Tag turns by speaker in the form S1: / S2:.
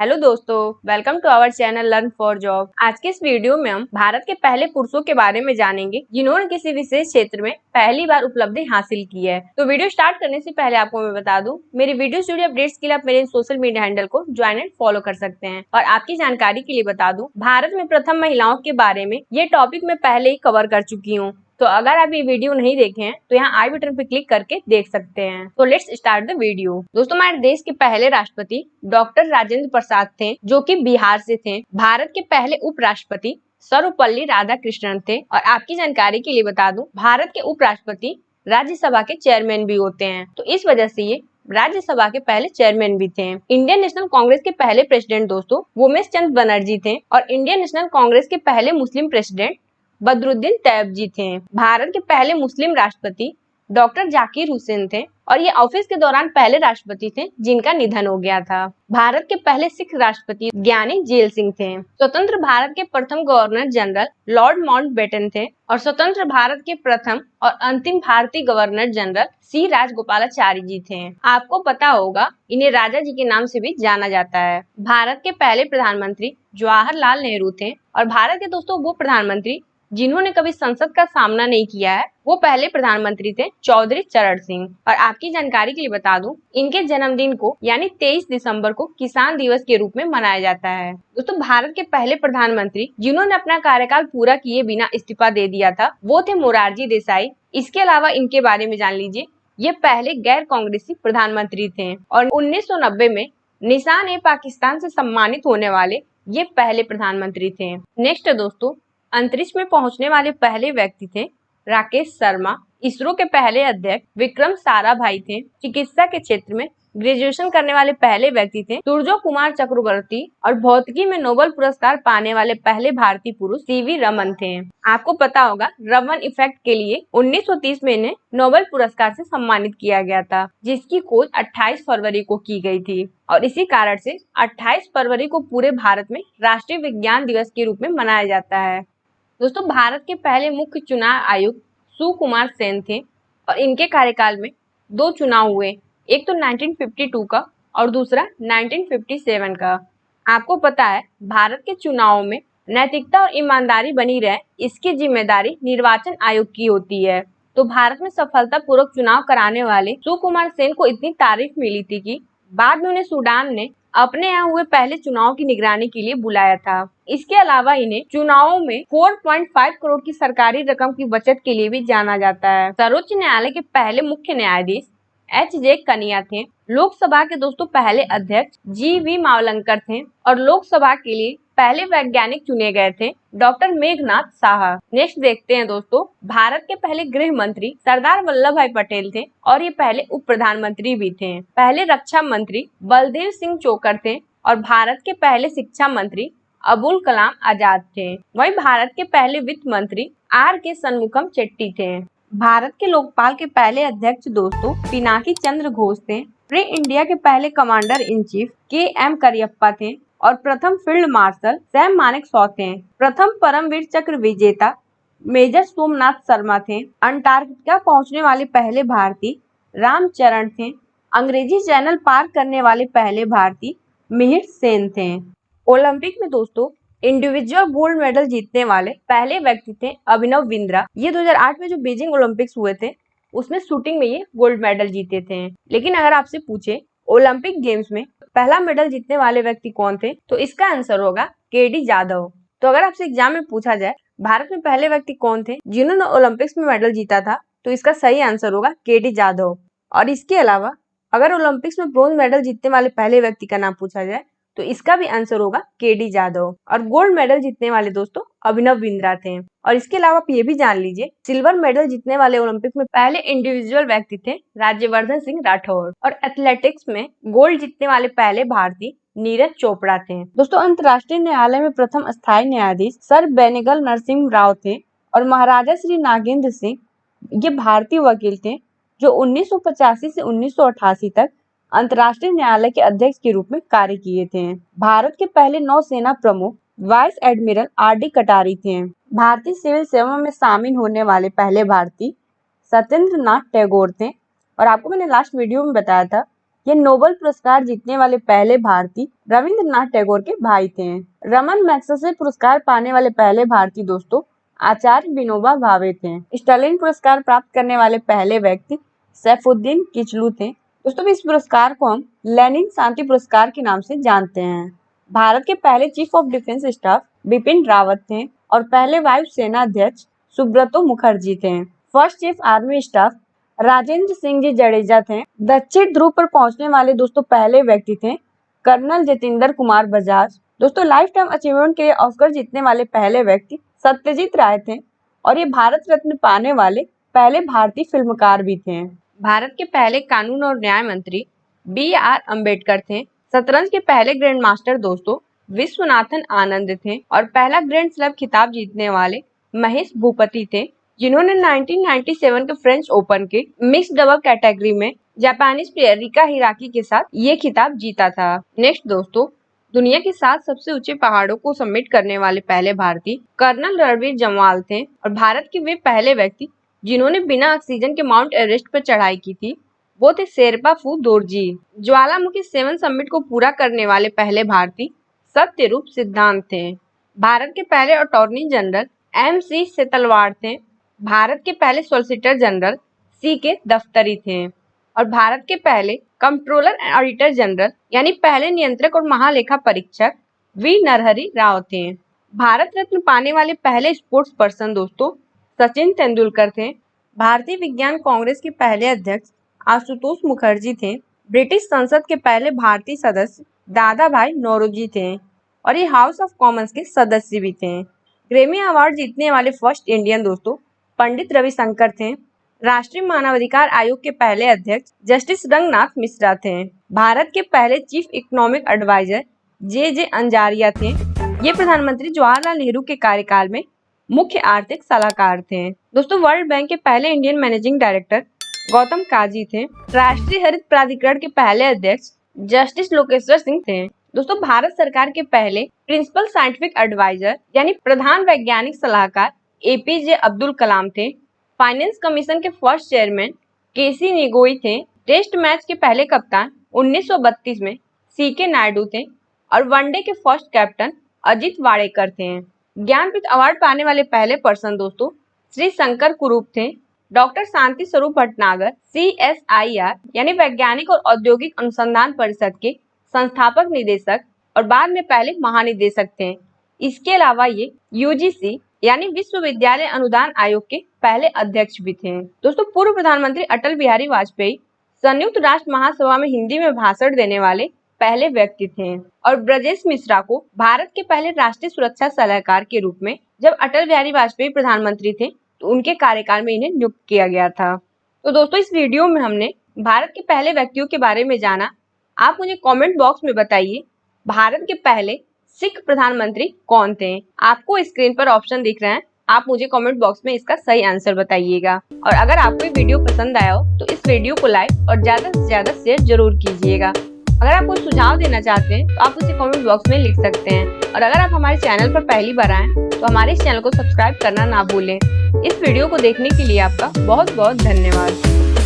S1: Hello दोस्तों, welcome to our channel learn for job. आज के इस वीडियो में हम भारत के पहले पुरुषों के बारे में जानेंगे जिन्होंने किसी विशेष क्षेत्र में पहली बार उपलब्धि हासिल की है। तो वीडियो स्टार्ट करने से पहले आपको मैं बता दूं, मेरी वीडियो से जुड़े अपडेट्स के लिए आप मेरे सोशल मीडिया हैंडल को ज्वाइन एंड फॉलो कर सकते हैं। और आपकी जानकारी के लिए बता दूं, भारत में प्रथम महिलाओं के बारे में ये टॉपिक मैं पहले ही कवर कर चुकी हूँ। तो अगर आप ये वीडियो नहीं देखे हैं तो यहाँ आई बटन पे क्लिक करके देख सकते हैं। तो लेट्स स्टार्ट द वीडियो। दोस्तों, हमारे देश के पहले राष्ट्रपति डॉक्टर राजेंद्र प्रसाद थे, जो कि बिहार से थे। भारत के पहले उपराष्ट्रपति सर्वपल्ली राधाकृष्णन थे। और आपकी जानकारी के लिए बता दूं, भारत के उपराष्ट्रपति राज्यसभा के चेयरमैन भी होते हैं। तो इस वजह से ये राज्यसभा के पहले चेयरमैन भी थे। इंडियन नेशनल कांग्रेस के पहले प्रेसिडेंट दोस्तों उमेश चंद्र बनर्जी थे। और इंडियन नेशनल कांग्रेस के पहले मुस्लिम प्रेसिडेंट बदरुद्दीन तैयब जी थे। भारत के पहले मुस्लिम राष्ट्रपति डॉक्टर जाकिर हुसैन थे। और ये ऑफिस के दौरान पहले राष्ट्रपति थे जिनका निधन हो गया था। भारत के पहले सिख राष्ट्रपति ज्ञानी जेल सिंह थे। स्वतंत्र भारत के प्रथम गवर्नर जनरल लॉर्ड माउंटबेटन थे। और स्वतंत्र भारत के प्रथम और अंतिम भारतीय गवर्नर जनरल सी राजगोपालाचारी जी थे। आपको पता होगा, इन्हें राजा जी के नाम से भी जाना जाता है। भारत के पहले प्रधानमंत्री जवाहरलाल नेहरू थे। और भारत के दोस्तों वो प्रधानमंत्री जिन्होंने कभी संसद का सामना नहीं किया है, वो पहले प्रधानमंत्री थे चौधरी चरण सिंह। और आपकी जानकारी के लिए बता दूं, इनके जन्मदिन को यानी 23 दिसंबर को किसान दिवस के रूप में मनाया जाता है। दोस्तों, भारत के पहले प्रधानमंत्री जिन्होंने अपना कार्यकाल पूरा किए बिना इस्तीफा दे दिया था, वो थे मोरारजी देसाई। इसके अलावा इनके बारे में जान लीजिए, ये पहले गैर कांग्रेसी प्रधानमंत्री थे। और 1990 में निशान-ए-पाकिस्तान से सम्मानित होने वाले ये पहले प्रधानमंत्री थे। नेक्स्ट दोस्तों, अंतरिक्ष में पहुंचने वाले पहले व्यक्ति थे राकेश शर्मा। इसरो के पहले अध्यक्ष विक्रम साराभाई थे। चिकित्सा के क्षेत्र में ग्रेजुएशन करने वाले पहले व्यक्ति थे सूर्य कुमार चक्रवर्ती। और भौतिकी में नोबेल पुरस्कार पाने वाले पहले भारतीय पुरुष सीवी रमन थे। आपको पता होगा, रमन इफेक्ट के लिए 1930 में इन्हें नोबेल पुरस्कार से सम्मानित किया गया था, जिसकी खोज 28 फरवरी को की गई थी। और इसी कारण से 28 फरवरी को पूरे भारत में राष्ट्रीय विज्ञान दिवस के रूप में मनाया जाता है। दोस्तों, भारत के पहले मुख्य चुनाव आयुक्त सुकुमार सेन थे। और इनके कार्यकाल में 2 चुनाव हुए, एक तो 1952 का और दूसरा 1957 का। आपको पता है, भारत के चुनावों में नैतिकता और ईमानदारी बनी रहे, इसकी जिम्मेदारी निर्वाचन आयोग की होती है। तो भारत में सफलतापूर्वक चुनाव कराने वाले सुकुमार सेन को इतनी तारीफ मिली थी कि बाद में उन्हें सूडान ने अपने यहाँ हुए पहले चुनाव की निगरानी के लिए बुलाया था। इसके अलावा इन्हें चुनावों में 4.5 करोड़ की सरकारी रकम की बचत के लिए भी जाना जाता है। सर्वोच्च न्यायालय के पहले मुख्य न्यायाधीश H.J. कनिया थे। लोकसभा के दोस्तों पहले अध्यक्ष G.V. मावलंकर थे। और लोकसभा के लिए पहले वैज्ञानिक चुने गए थे डॉक्टर मेघनाथ साहा। नेक्स्ट देखते हैं दोस्तों, भारत के पहले गृह मंत्री सरदार वल्लभ भाई पटेल थे। और ये पहले उप प्रधानमंत्री भी थे। पहले रक्षा मंत्री बलदेव सिंह चोकर थे। और भारत के पहले शिक्षा मंत्री अबुल कलाम आजाद थे। वही भारत के पहले वित्त मंत्री R.K. शनमुखम चेट्टी थे। भारत के लोकपाल के पहले अध्यक्ष दोस्तों पिनाकी चंद्र घोष थे। फ्री इंडिया के पहले commander in chief K.M. Cariappa थे। और प्रथम फील्ड मार्शल सैम मानेकशॉ थे। प्रथम परमवीर चक्र विजेता मेजर सोमनाथ शर्मा थे। अंटार्कटिका पहुंचने वाले पहले भारतीय रामचरण थे। अंग्रेजी चैनल पार करने वाले पहले भारतीय मिहिर सेन थे। ओलंपिक में दोस्तों इंडिविजुअल गोल्ड मेडल जीतने वाले पहले व्यक्ति थे अभिनव बिंद्रा। ये 2008 में जो बीजिंग ओलंपिक्स हुए थे, उसमें शूटिंग में ये गोल्ड मेडल जीते थे। लेकिन अगर आपसे पूछे ओलंपिक गेम्स में पहला मेडल जीतने वाले व्यक्ति कौन थे, तो इसका आंसर होगा केडी जाधव। तो अगर आपसे एग्जाम में पूछा जाए भारत में पहले व्यक्ति कौन थे जिन्होंने ओलंपिक्स में मेडल जीता था, तो इसका सही आंसर होगा केडी जाधव। और इसके अलावा अगर ओलंपिक्स में ब्रोंज मेडल जीतने वाले पहले व्यक्ति का नाम पूछा जाए, तो इसका भी आंसर होगा केडी जाधव। और गोल्ड मेडल जीतने वाले दोस्तों अभिनव बिंद्रा थे। और इसके अलावा आप ये भी जान लीजिए, सिल्वर मेडल जीतने वाले ओलंपिक में पहले इंडिविजुअल व्यक्ति थे राज्यवर्धन सिंह राठौर। और एथलेटिक्स में गोल्ड जीतने वाले पहले भारतीय नीरज चोपड़ा थे। दोस्तों, अंतर्राष्ट्रीय न्यायालय में प्रथम स्थायी न्यायाधीश सर बेनेगल नरसिम्हा राव थे। और महाराजा श्री नागेंद्र सिंह ये भारतीय वकील थे जो 1985 से 1988 तक अंतर्राष्ट्रीय न्यायालय के अध्यक्ष के रूप में कार्य किए थे। भारत के पहले नौसेना प्रमुख वाइस एडमिरल R.D. कटारी थे। भारतीय सिविल सेवा में शामिल होने वाले पहले भारतीय सत्येंद्र नाथ टैगोर थे। और आपको मैंने लास्ट वीडियो में बताया था ये नोबेल पुरस्कार जीतने वाले पहले भारतीय रविंद्रनाथ टैगोर के भाई थे। रमन मैग्सेसे पुरस्कार पाने वाले पहले भारतीय दोस्तों आचार्य विनोबा भावे थे। स्टालिन पुरस्कार प्राप्त करने वाले पहले व्यक्ति सैफुद्दीन किचलू थे। दोस्तों इस पुरस्कार को हम लेनिन शांति पुरस्कार के नाम से जानते हैं। भारत के पहले chief of defence staff Bipin Rawat थे और पहले वायु सेना अध्यक्ष सुब्रतो मुखर्जी थे। First chief army staff Rajendra Singh ji Jadeja थे। दक्षिण ध्रुव पर पहुंचने वाले दोस्तों पहले व्यक्ति थे कर्नल जतिंदर कुमार बजाज। दोस्तों लाइफ टाइम अचीवमेंट के लिए ऑस्कर जीतने वाले पहले व्यक्ति सत्यजीत राय थे और ये भारत रत्न पाने वाले पहले भारतीय फिल्मकार भी थे। भारत के पहले कानून और न्याय मंत्री BR अम्बेडकर थे। शतरंज के पहले ग्रैंड मास्टर दोस्तों विश्वनाथन आनंद थे और पहला ग्रैंड स्लैम खिताब जीतने वाले महेश भूपति थे, जिन्होंने 1997 के फ्रेंच ओपन के मिक्स डबल कैटेगरी में जापानीज प्लेयर रिका हिराकी के साथ ये खिताब जीता था। नेक्स्ट दोस्तों दुनिया के 7 सबसे ऊंचे पहाड़ों को सबमिट करने वाले पहले भारतीय कर्नल रणवीर जम्वाल थे और भारत के वे पहले व्यक्ति जिन्होंने बिना ऑक्सीजन के माउंट एवरेस्ट पर चढ़ाई की थी वो थे शेरपा फू दोरजी। ज्वालामुखी 7 समिट को पूरा करने वाले पहले भारतीय सत्यरूप सिद्धांत थे। भारत के पहले अटॉर्नी जनरल MC सेतलवाड़ थे। भारत के पहले सॉलिसिटर जनरल CK दफ्तरी थे और भारत के पहले कंट्रोलर एंड ऑडिटर जनरल यानी पहले नियंत्रक और महालेखा परीक्षक V नरहरि राव थे। भारत रत्न पाने वाले पहले स्पोर्ट्स पर्सन दोस्तों सचिन तेंदुलकर थे। भारतीय विज्ञान कांग्रेस के पहले अध्यक्ष आशुतोष मुखर्जी थे। ब्रिटिश संसद के पहले भारतीय सदस्य दादा भाई नौरोजी थे और ये हाउस ऑफ कॉमन्स के सदस्य भी थे। ग्रैमी अवार्ड जीतने वाले फर्स्ट इंडियन दोस्तों पंडित रविशंकर थे। राष्ट्रीय मानवाधिकार आयोग के पहले अध्यक्ष जस्टिस रंगनाथ मिश्रा थे। भारत के पहले chief economic adviser JJ Anjaria थे। ये प्रधानमंत्री जवाहरलाल नेहरू के कार्यकाल में मुख्य आर्थिक सलाहकार थे। दोस्तों वर्ल्ड बैंक के पहले इंडियन मैनेजिंग डायरेक्टर गौतम काजी थे। राष्ट्रीय हरित प्राधिकरण के पहले अध्यक्ष जस्टिस लोकेश्वर सिंह थे। दोस्तों भारत सरकार के पहले प्रिंसिपल साइंटिफिक एडवाइजर यानी प्रधान वैज्ञानिक सलाहकार APJ अब्दुल कलाम थे। फाइनेंस कमीशन के फर्स्ट चेयरमैन KC निगोई थे। टेस्ट मैच के पहले कप्तान 1932 में CK नायडू थे और वनडे के फर्स्ट कैप्टन अजित वाडेकर थे। ज्ञानपीठ अवार्ड पाने वाले पहले पर्सन दोस्तों श्री शंकर कुरूप थे। डॉक्टर शांति स्वरूप भटनागर CSIR यानी वैज्ञानिक और औद्योगिक अनुसंधान परिषद के संस्थापक निदेशक और बाद में पहले महानिदेशक थे। इसके अलावा ये UGC यानी विश्वविद्यालय अनुदान आयोग के पहले अध्यक्ष भी थे। दोस्तों पूर्व प्रधानमंत्री अटल बिहारी वाजपेयी संयुक्त राष्ट्र महासभा में हिंदी में भाषण देने वाले पहले व्यक्ति थे और ब्रजेश मिश्रा को भारत के पहले राष्ट्रीय सुरक्षा सलाहकार के रूप में जब अटल बिहारी वाजपेयी प्रधानमंत्री थे तो उनके कार्यकाल में इन्हें नियुक्त किया गया था। तो दोस्तों इस वीडियो में हमने भारत के पहले व्यक्तियों के बारे में जाना। आप मुझे कमेंट बॉक्स में बताइए भारत के पहले सिख प्रधानमंत्री कौन थे। आपको स्क्रीन पर ऑप्शन दिख रहे हैं, आप मुझे कमेंट बॉक्स में इसका सही आंसर बताइएगा। और अगर आपको ये वीडियो पसंद आया हो तो इस वीडियो को लाइक और ज्यादा से ज्यादा शेयर जरूर कीजिएगा। अगर आप कोई सुझाव देना चाहते हैं तो आप उसे कमेंट बॉक्स में लिख सकते हैं। और अगर आप हमारे चैनल पर पहली बार आए तो हमारे इस चैनल को सब्सक्राइब करना ना भूलें। इस वीडियो को देखने के लिए आपका बहुत बहुत धन्यवाद।